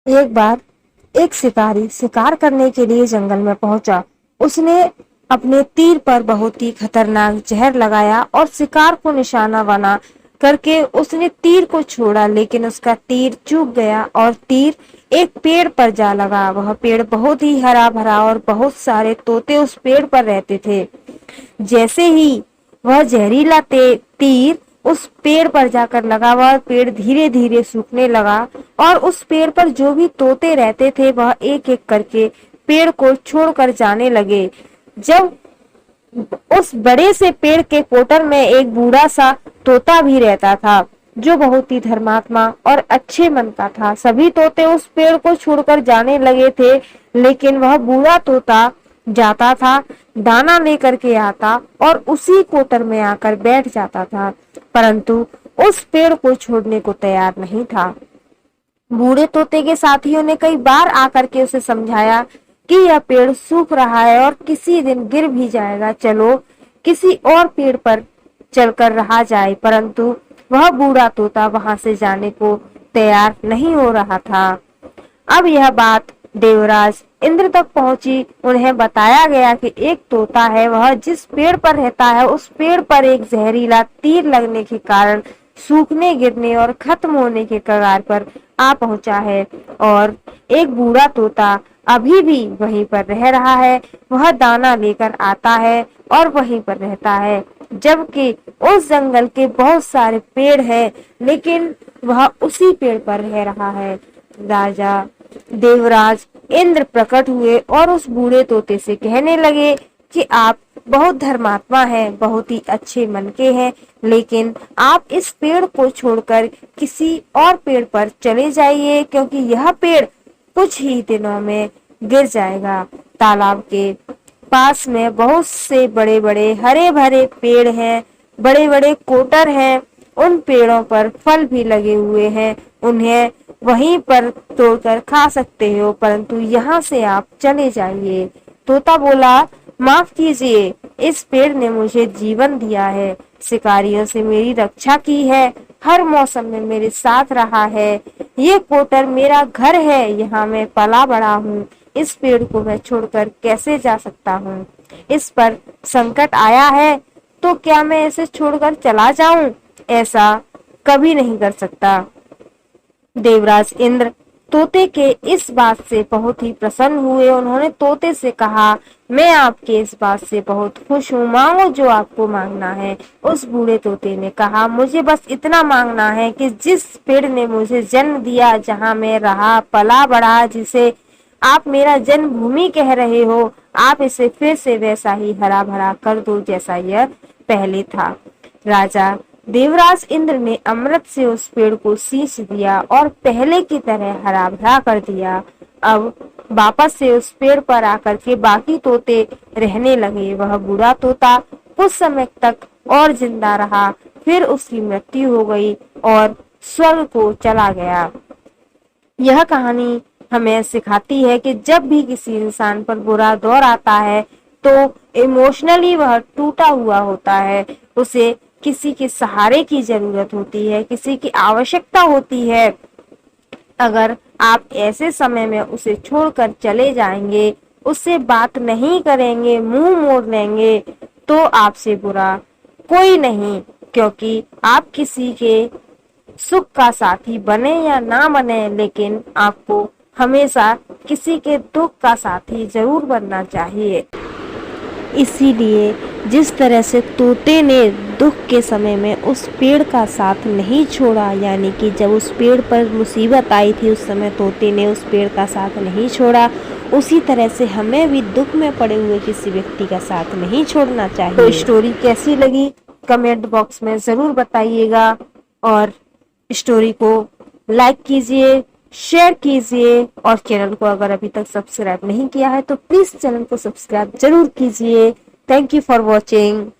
एक बार एक शिकारी शिकार करने के लिए जंगल में पहुंचा। उसने अपने तीर पर बहुत ही खतरनाक जहर लगाया और शिकार को निशाना बना करके उसने तीर को छोड़ा, लेकिन उसका तीर चूक गया और तीर एक पेड़ पर जा लगा। वह पेड़ बहुत ही हरा भरा और बहुत सारे तोते उस पेड़ पर रहते थे। जैसे ही वह जहरीला तीर उस पेड़ पर जाकर लगा, वह पेड़ धीरे धीरे सूखने लगा और उस पेड़ पर जो भी तोते रहते थे वह एक एक करके पेड़ को छोड़कर जाने लगे। जब उस बड़े से पेड़ के कोटर में एक बूढ़ा सा तोता भी रहता था जो बहुत ही धर्मात्मा और अच्छे मन का था। सभी तोते उस पेड़ को छोड़कर जाने लगे थे, लेकिन वह बूढ़ा तोता जाता था, दाना लेकर के आता और उसी कोटर में आकर बैठ जाता था, परंतु उस पेड़ को छोड़ने को तैयार नहीं था। बूढ़े तोते के साथियों ने कई बार आकर के उसे समझाया कि यह पेड़ सूख रहा है और किसी दिन गिर भी जाएगा, चलो किसी और पेड़ पर चलकर रहा जाए, परंतु वह बूढ़ा तोता वहां से जाने को तैयार नहीं हो रहा था। अब यह बात देवराज इंद्र तक पहुंची। उन्हें बताया गया कि एक तोता है, वह जिस पेड़ पर रहता है उस पेड़ पर एक जहरीला तीर लगने के कारण सूखने, गिरने और खत्म होने के कगार पर आ पहुंचा है और एक बूढ़ा तोता अभी भी वहीं पर रह रहा है। वह दाना लेकर आता है और वहीं पर रहता है, जबकि उस जंगल के बहुत सारे पेड़ हैं, लेकिन वह उसी पेड़ पर रह रहा है। राजा देवराज इंद्र प्रकट हुए और उस बूढ़े तोते से कहने लगे कि आप बहुत धर्मात्मा हैं, बहुत ही अच्छे मन के हैं, लेकिन आप इस पेड़ को छोड़कर किसी और पेड़ पर चले जाइए, क्योंकि यह पेड़ कुछ ही दिनों में गिर जाएगा। तालाब के पास में बहुत से बड़े बड़े हरे भरे पेड़ हैं, बड़े बड़े कोटर हैं, उन पेड़ों पर फल भी लगे हुए हैं, उन्हें वहीं पर तोड़कर खा सकते हो, परंतु यहाँ से आप चले जाइए। तोता बोला, माफ कीजिए, इस पेड़ ने मुझे जीवन दिया है, शिकारियों से मेरी रक्षा की है, हर मौसम में मेरे साथ रहा है, ये कोटर मेरा घर है, यहाँ मैं पला बड़ा हूँ, इस पेड़ को मैं छोड़कर कैसे जा सकता हूँ? इस पर संकट आया है तो क्या मैं इसे छोड़कर चला जाऊं? ऐसा कभी नहीं कर सकता। देवराज इंद्र तोते के इस बात से बहुत ही प्रसन्न हुए। उन्होंने तोते से कहा, मैं आपके इस बात से बहुत खुश हूँ, मांगो जो आपको मांगना है। उस बूढ़े तोते ने कहा, मुझे बस इतना मांगना है कि जिस पेड़ ने मुझे जन्म दिया, जहाँ मैं रहा पला बढ़ा, जिसे आप मेरा जन्मभूमि कह रहे हो, आप इसे फिर से वैसा ही हरा भरा कर दो जैसा यह पहले था। राजा देवराज इंद्र ने अमृत से उस पेड़ को सींच दिया और पहले की तरह हरा भरा कर दिया। अब वापस से उस पेड़ पर आकर के बाकी तोते रहने लगे। वह बूढ़ा तोता कुछ समय तक और जिंदा रहा, फिर उसकी मृत्यु हो गई और स्वर्ग को चला गया। यह कहानी हमें सिखाती है कि जब भी किसी इंसान पर बुरा दौर आता है तो इमोशनली वह टूटा हुआ होता है, उसे किसी के सहारे की जरूरत होती है, किसी की आवश्यकता होती है। अगर आप ऐसे समय में उसे छोड़कर चले जाएंगे, उससे बात नहीं करेंगे, मुंह मोड़ लेंगे, तो आपसे बुरा कोई नहीं, क्योंकि आप किसी के सुख का साथी बने या ना बने, लेकिन आपको हमेशा किसी के दुख का साथी जरूर बनना चाहिए। इसीलिए जिस तरह से तोते ने दुख के समय में उस पेड़ का साथ नहीं छोड़ा, यानी कि जब उस पेड़ पर मुसीबत आई थी उस समय तोते ने उस पेड़ का साथ नहीं छोड़ा, उसी तरह से हमें भी दुख में पड़े हुए किसी व्यक्ति का साथ नहीं छोड़ना चाहिए। तो स्टोरी कैसी लगी कमेंट बॉक्स में जरूर बताइएगा और स्टोरी को लाइक कीजिए, शेयर कीजिए और चैनल को अगर अभी तक सब्सक्राइब नहीं किया है तो प्लीज चैनल को सब्सक्राइब जरूर कीजिए। Thank you for watching.